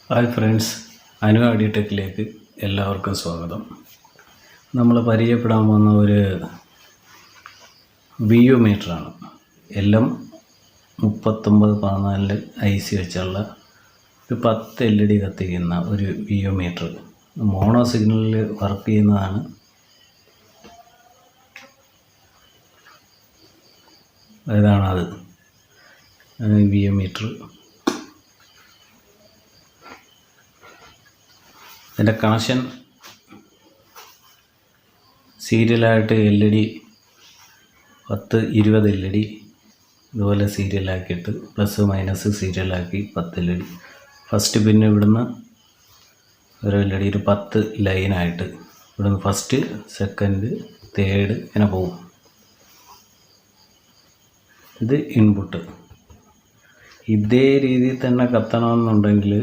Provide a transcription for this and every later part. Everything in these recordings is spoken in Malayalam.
ഹായ് ഫ്രണ്ട്സ്, അനു ടെക്കിലേക്ക് എല്ലാവർക്കും സ്വാഗതം. നമ്മൾ പരിചയപ്പെടാൻ പോകുന്ന ഒരു VU മീറ്ററാണ്. LM3914 IC വെച്ചുള്ള ഒരു 10 LED കത്തിക്കുന്ന ഒരു VU മീറ്റർ. മോണോ സിഗ്നലിൽ വർക്ക് ചെയ്യുന്നതാണ്. ഇതാണത് VU മീറ്റർ. ഇതിൻ്റെ കണക്ഷൻ സീരിയലായിട്ട് LED 10-20 LED ഇതുപോലെ സീരിയലാക്കിയിട്ട് പ്ലസ് മൈനസ് സീരിയലാക്കി 10 LED. ഫസ്റ്റ് പിന്നെ ഇവിടുന്ന് ഒരു LED ഒരു 10 ലൈനായിട്ട് ഇവിടുന്ന് ഫസ്റ്റ്, സെക്കൻഡ്, തേർഡ് ഇങ്ങനെ പോകും. ഇത് ഇൻപുട്ട്. ഇതേ രീതിയിൽ തന്നെ കത്തണമെന്നുണ്ടെങ്കിൽ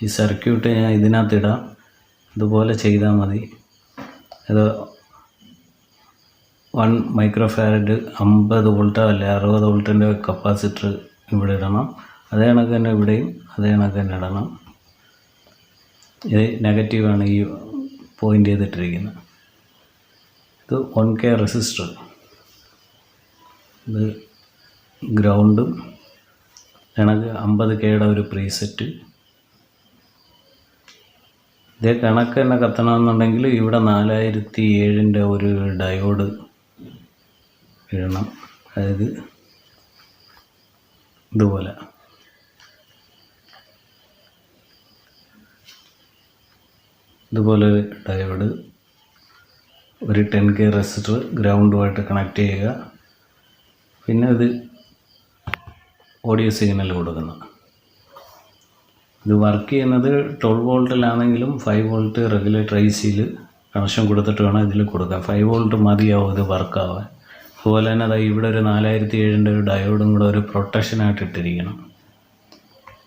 ഈ സർക്യൂട്ട് ഞാൻ ഇതിനകത്തിടാം. ഇതുപോലെ ചെയ്താൽ മതി. ഇത് 1 മൈക്രോഫാരഡ് 50 വോൾട്ടോ അല്ലെ 60 വോൾട്ടിൻ്റെ കപ്പാസിറ്റർ ഇവിടെ ഇടണം. അതേ കണക്ക് തന്നെ ഇവിടെയും അതേ കണക്ക് തന്നെ ഇടണം. ഇത് നെഗറ്റീവാണ് ഈ പോയിൻ്റ് ചെയ്തിട്ടിരിക്കുന്നത്. ഇത് 1K റെസിസ്റ്റർ. ഇത് ഗ്രൗണ്ടും കണക്ക് 50Kയുടെ ഒരു പ്രീസെറ്റ്. ഇതേ കണക്ക് തന്നെ കത്തണമെന്നുണ്ടെങ്കിൽ ഇവിടെ 4007ൻ്റെ ഒരു ഡയോഡ് ഇടണം. അതായത് ഇതുപോലെ ഒരു ഡയോഡ്, ഒരു 10K റെസിസ്റ്റർ ഗ്രൗണ്ടുമായിട്ട് കണക്ട് ചെയ്യുക. പിന്നെ ഇത് ഓഡിയോ സിഗ്നൽ കൊടുക്കുന്നു. ഇത് വർക്ക് ചെയ്യുന്നത് 12 വോൾട്ടിലാണെങ്കിലും 5 വോൾട്ട് റെഗുലേറ്റർ ICയിൽ കണക്ഷൻ കൊടുത്തിട്ട് വേണം ഇതിൽ കൊടുക്കാൻ. 5 വോൾട്ട് മതിയാവും ഇത് വർക്കാവാൻ. അതുപോലെ തന്നെ അതായത് ഇവിടെ ഒരു 4007ൻ്റെ ഒരു ഡയോഡും കൂടെ ഒരു പ്രൊട്ടക്ഷനായിട്ട് ഇട്ടിരിക്കണം.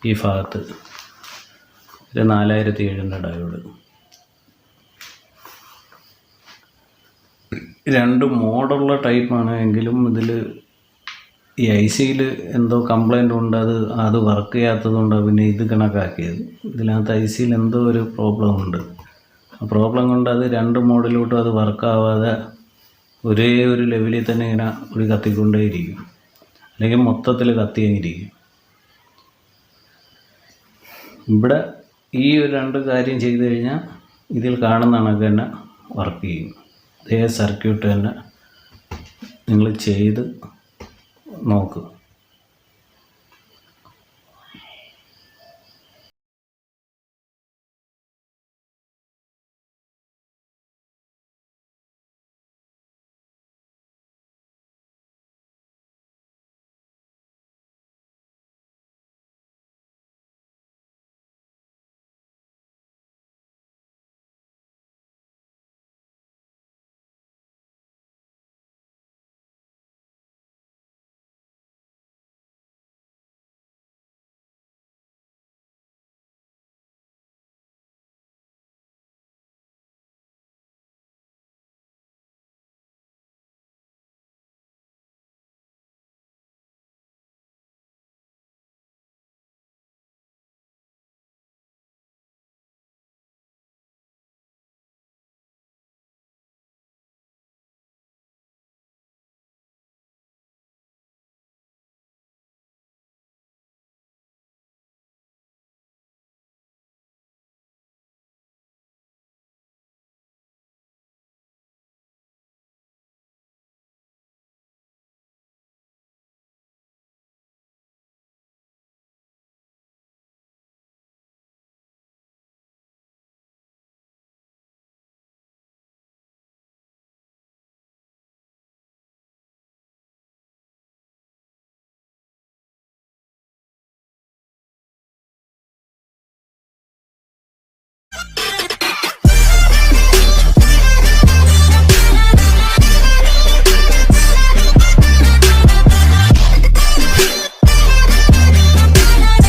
ഈ ഭാഗത്ത് ഒരു 4007ൻ്റെ ഡയോഡ്. 2 മോഡുള്ള ടൈപ്പാണ്. എങ്കിലും ഇതിൽ ഈ ICയിൽ എന്തോ കംപ്ലൈൻ്റ് ഉണ്ട്. അത് വർക്ക് ചെയ്യാത്തതുകൊണ്ട് പിന്നെ ഇത് കണക്കാക്കിയത്. ഇതിനകത്ത് ICയിൽ എന്തോ ഒരു പ്രോബ്ലം ഉണ്ട്. ആ പ്രോബ്ലം കൊണ്ട് അത് 2 മോഡിലോട്ടും അത് വർക്കാവാതെ ഒരേ ഒരു ലെവലിൽ തന്നെ ഇങ്ങനെ ഒരു കത്തിക്കൊണ്ടേയിരിക്കും, അല്ലെങ്കിൽ മൊത്തത്തിൽ കത്തിയിരിക്കും. ഇവിടെ ഈ ഒരു 2 കാര്യം ചെയ്തു കഴിഞ്ഞാൽ ഇതിൽ കാണുന്ന കണക്ക് തന്നെ വർക്ക് ചെയ്യും. ഇതേ സർക്യൂട്ട് തന്നെ നിങ്ങൾ ചെയ്ത് നോക്കുക.